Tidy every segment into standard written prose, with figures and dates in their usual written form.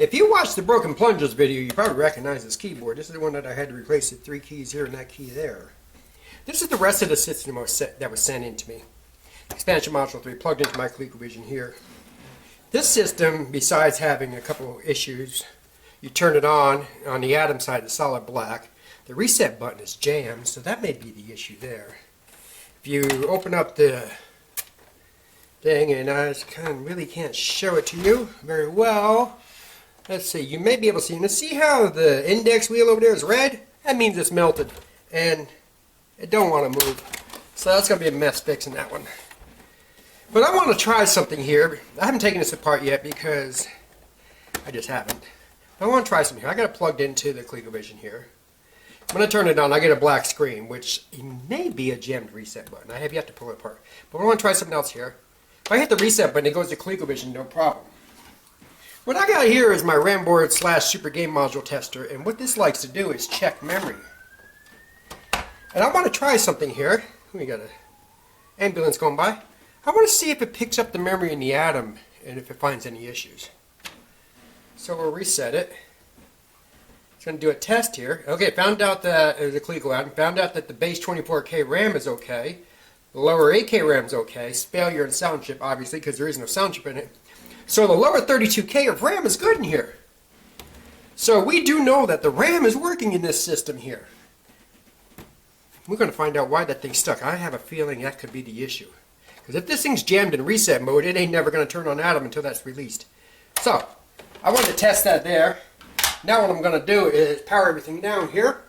If you watched the Broken Plungers video, you probably recognize this keyboard. This is the one that I had to replace the 3 keys here and that key there. This is the rest of the system that was sent in to me. Expansion Module 3 plugged into my ColecoVision here. This system, besides having a couple of issues, you turn it on the Atom side, the solid black. The reset button is jammed, so that may be the issue there. If you open up the thing, and I really can't show it to you very well. Let's see, you may be able to see. Now see how the index wheel over there is red? That means it's melted, and it don't want to move. So that's going to be a mess fixing that one. But I want to try something here. I haven't taken this apart yet because I just haven't. I want to try something here. I got it plugged into the ColecoVision here. When I turn it on, I get a black screen, which may be a jammed reset button. I have yet to pull it apart. But I want to try something else here. If I hit the reset button, it goes to ColecoVision, no problem. What I got here is my RAM board / Super Game Module tester, and what this likes to do is check memory. And I want to try something here. We got an ambulance going by. I want to see if it picks up the memory in the Atom and if it finds any issues. So we'll reset it. It's going to do a test here. Okay, found out that the Coleco Atom found out that the base 24K RAM is okay. The lower 8K RAM is okay. Failure in sound chip, obviously, because there is no sound chip in it. So the lower 32K of RAM is good in here. So we do know that the RAM is working in this system here. We're going to find out why that thing's stuck. I have a feeling that could be the issue. Because if this thing's jammed in reset mode, it ain't never going to turn on Atom until that's released. So, I wanted to test that there. Now what I'm going to do is power everything down here.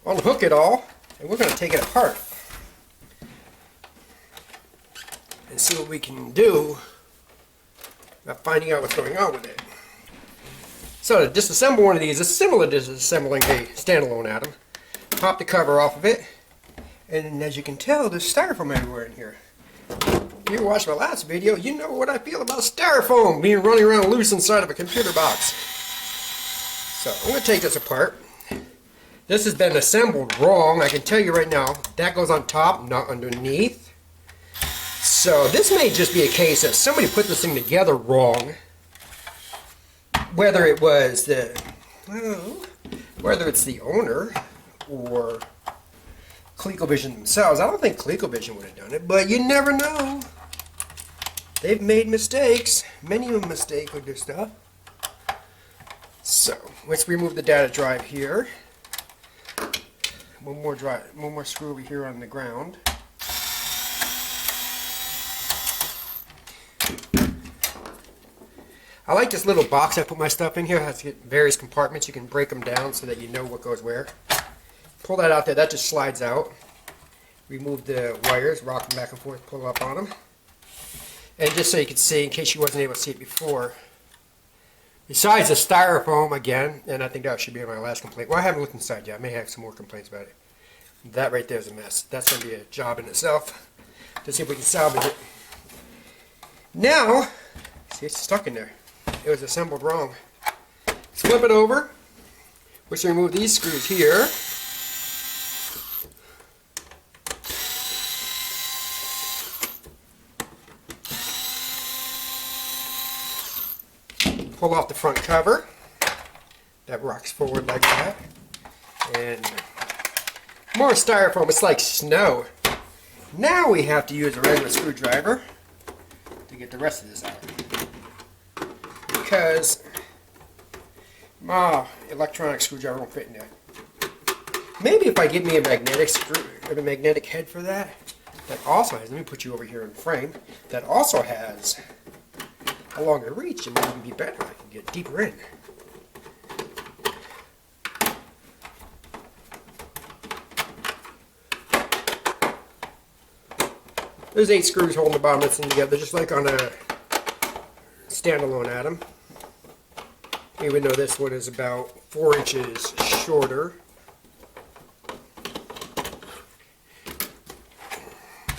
Unhook it all, and we're going to take it apart. And see what we can do about finding out what's going on with it. So to disassemble one of these is similar to disassembling a standalone Atom. Pop the cover off of it, and as you can tell, there's styrofoam everywhere in here. If you watched my last video, you know what I feel about styrofoam being running around loose inside of a computer box. So I'm going to take this apart. This has been assembled wrong. I can tell you right now, that goes on top, not underneath. So this may just be a case of somebody put this thing together wrong. Whether it was the, well, whether it's the owner or ColecoVision themselves. I don't think ColecoVision would have done it, but you never know. They've made mistakes. Many of them mistake with their stuff. So let's remove the data drive here. One more screw over here on the ground. I like this little box I put my stuff in here. It has various compartments. You can break them down so that you know what goes where. Pull that out there. That just slides out. Remove the wires, rock them back and forth, pull up on them. And just so you can see, in case you wasn't able to see it before, besides the styrofoam again, and I think that should be my last complaint. Well, I haven't looked inside yet. I may have some more complaints about it. That right there is a mess. That's going to be a job in itself to see if we can salvage it. Now, see, it's stuck in there. It was assembled wrong. Let's flip it over. Let's remove these screws here. Pull off the front cover. That rocks forward like that. And more styrofoam. It's like snow. Now we have to use a regular screwdriver to get the rest of this out. Because my electronic screwdriver won't fit in there. Maybe if I get me a magnetic head for that, that also has, let me put you over here in frame, that also has a longer reach, it might even be better. I can get deeper in. There's 8 screws holding the bottom of this thing together, just like on a standalone Atom. Even though this one is about 4 inches shorter.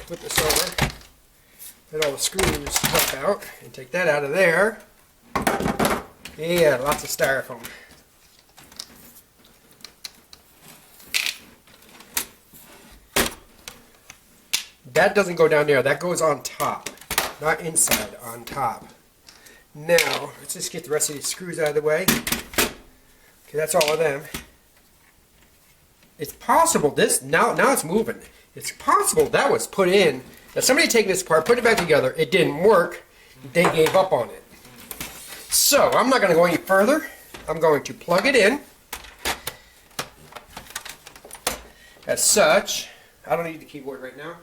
Put this over. Let all the screws pop out and take that out of there. Yeah, lots of styrofoam. That doesn't go down there, that goes on top. Not inside, on top. Now, let's just get the rest of these screws out of the way. Okay, that's all of them. It's possible now it's moving. It's possible that was put in, that somebody taking this apart, put it back together, it didn't work, they gave up on it. So, I'm not going to go any further. I'm going to plug it in. As such, I don't need the keyboard right now.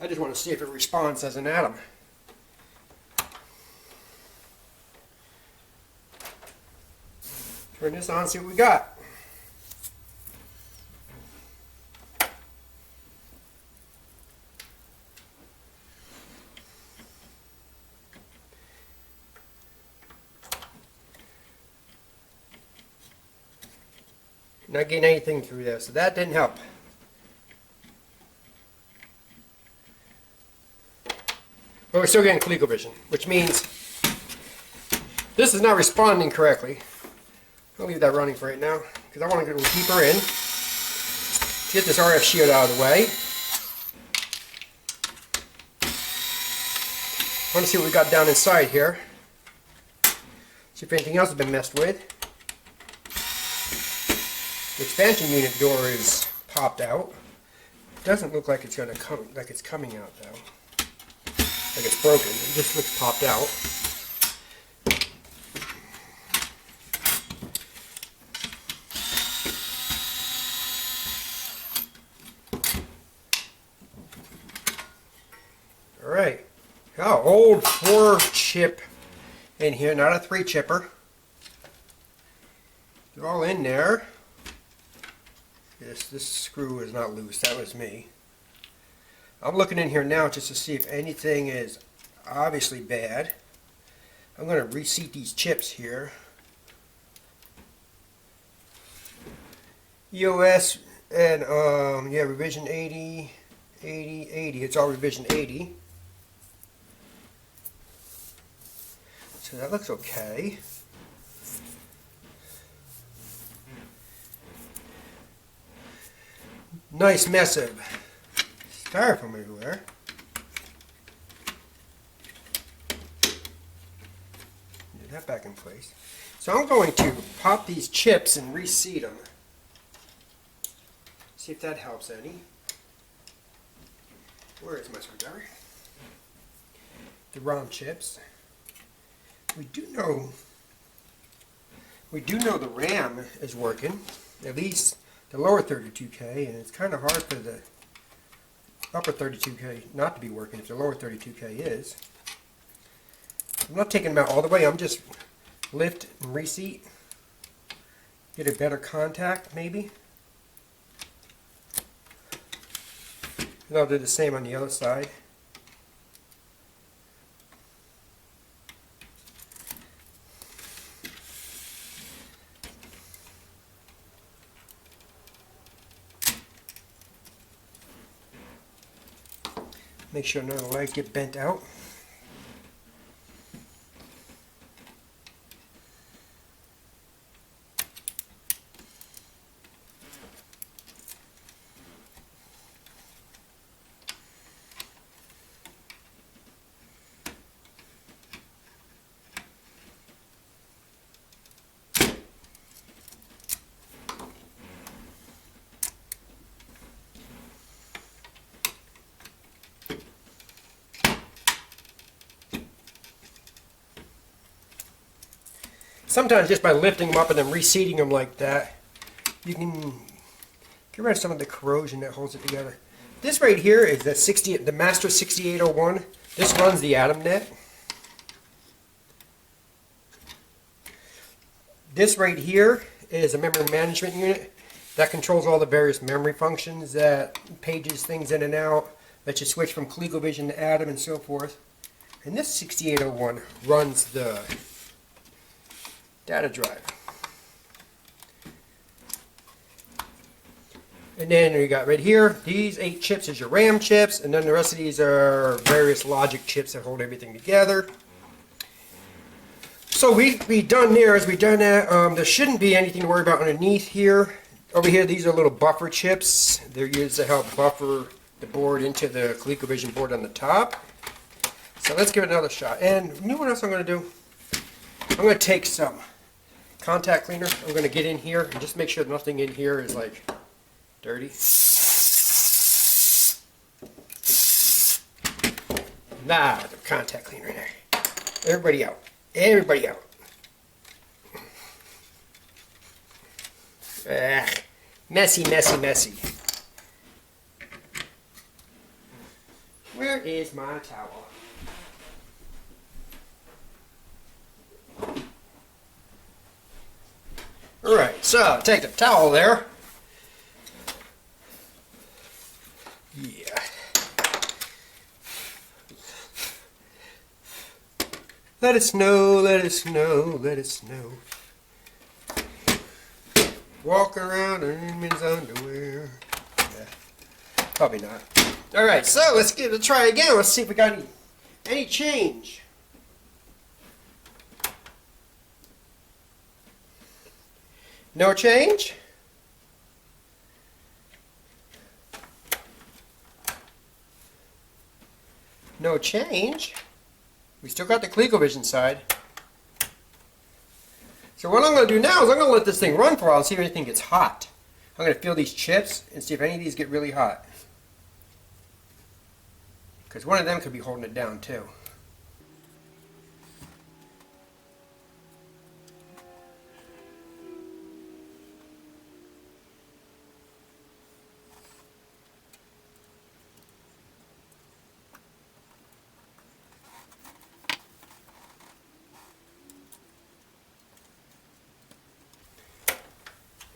I just want to see if it responds as an atom. Turn this on, see what we got. Not getting anything through there, so that didn't help. But we're still getting ColecoVision, which means this is not responding correctly. I'll leave that running for right now, because I want to go deeper in. Get this RF shield out of the way. I want to see what we got down inside here. See if anything else has been messed with. The expansion unit door is popped out. It doesn't look like it's going to come, like it's coming out though. Like it's broken. It just looks popped out. All right. Oh, old 4-chip in here, not a 3-chipper. They're all in there. This screw is not loose. That was me. I'm looking in here now just to see if anything is obviously bad. I'm going to reseat these chips here. EOS and yeah, revision 80, 80, 80. It's all revision 80. So that looks okay. Nice mess of styrofoam everywhere. Get that back in place. So I'm going to pop these chips and reseat them. See if that helps any. Where is my screwdriver? The ROM chips. We do know the RAM is working, at least the lower 32K, and it's kind of hard for the upper 32K not to be working if the lower 32K is. I'm not taking them out all the way, I'm just lift and reseat, get a better contact maybe. And I'll do the same on the other side. Make sure none of the legs get bent out. Sometimes just by lifting them up and then reseating them like that, you can get rid of some of the corrosion that holds it together. This right here is the Master 6801. This runs the AtomNet. This right here is a memory management unit that controls all the various memory functions that pages things in and out, lets you switch from ColecoVision to Atom and so forth. And this 6801 runs the data drive. And then we got right here, these 8 chips is your RAM chips, and then the rest of these are various logic chips that hold everything together. So we've done there as we've done that. There shouldn't be anything to worry about underneath here. Over here, these are little buffer chips. They're used to help buffer the board into the ColecoVision board on the top. So let's give it another shot. And you know what else I'm going to do? I'm going to take some contact cleaner. I'm going to get in here and just make sure nothing in here is like dirty. Nah, the contact cleaner in there. Everybody out. Everybody out. Messy, messy, messy. Where is my towel? Alright, so take the towel there. Yeah. Let it snow, let it snow, let it snow. Walk around in men's underwear. Yeah, probably not. Alright, so let's try again. Let's see if we got any change. No change? No change? We still got the ColecoVision side. So what I'm going to do now is I'm going to let this thing run for a while and see if anything gets hot. I'm going to feel these chips and see if any of these get really hot. Because one of them could be holding it down too.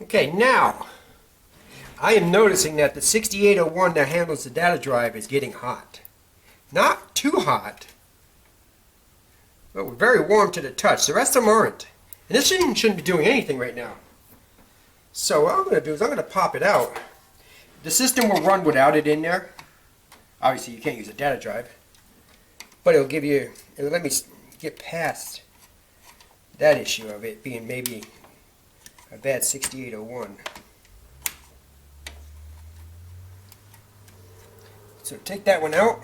Okay, now I am noticing that the 6801 that handles the data drive is getting hot. Not too hot, but very warm to the touch. The rest of them aren't. And this shouldn't be doing anything right now. So what I'm going to do is I'm going to pop it out. The system will run without it in there. Obviously you can't use a data drive. But it'll let me get past that issue of it being maybe a bad 6801. So take that one out.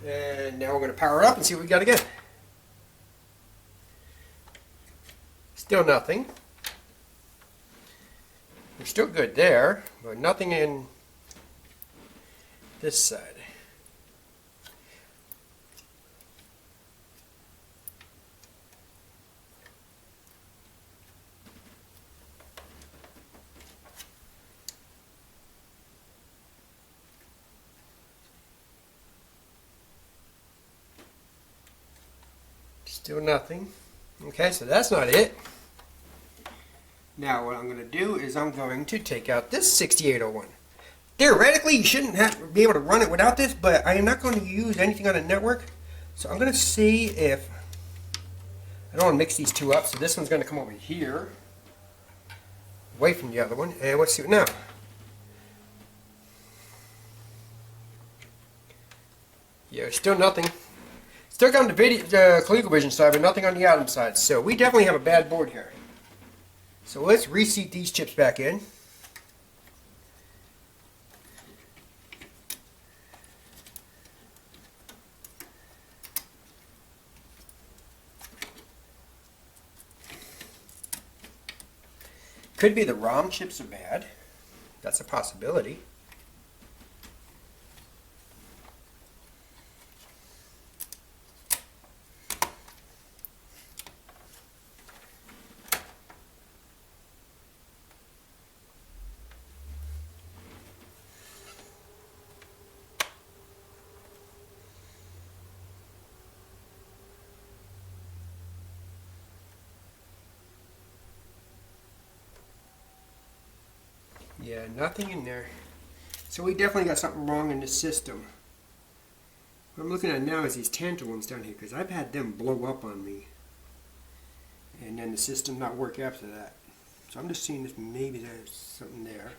And now we're going to power it up and see what we got again. Still nothing. We're still good there, but nothing in this side. Still nothing. Okay, so that's not it. Now what I'm going to do is I'm going to take out this 6801. Theoretically, you shouldn't have to be able to run it without this, but I am not going to use anything on the network. So I'm going to see if... I don't want to mix these two up, so this one's going to come over here, away from the other one, and let's see it now. Yeah, still nothing. Still got the ColecoVision side, but nothing on the Atom side. So we definitely have a bad board here. So let's reseat these chips back in. Could be the ROM chips are bad. That's a possibility. Yeah, nothing in there. So we definitely got something wrong in the system. What I'm looking at now is these tantalums down here, because I've had them blow up on me. And then the system not work after that. So I'm just seeing if maybe there's something there.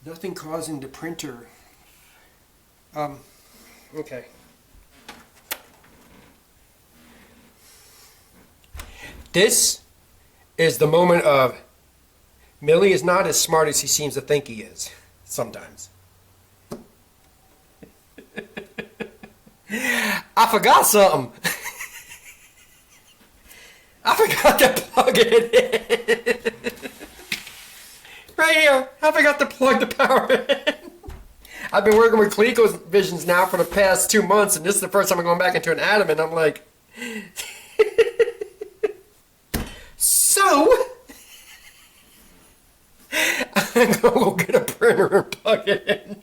Nothing causing the printer. Okay. This is the moment of Millie is not as smart as he seems to think he is, sometimes. I forgot something. I forgot to plug it in. Right here. I forgot to plug the power in. I've been working with ColecoVisions now for the past 2 months, and this is the first time I'm going back into an Atom, and I'm like... So... I'm going to go get a printer and plug it in.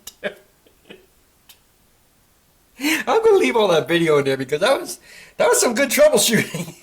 I'm going to leave all that video in there because that was some good troubleshooting.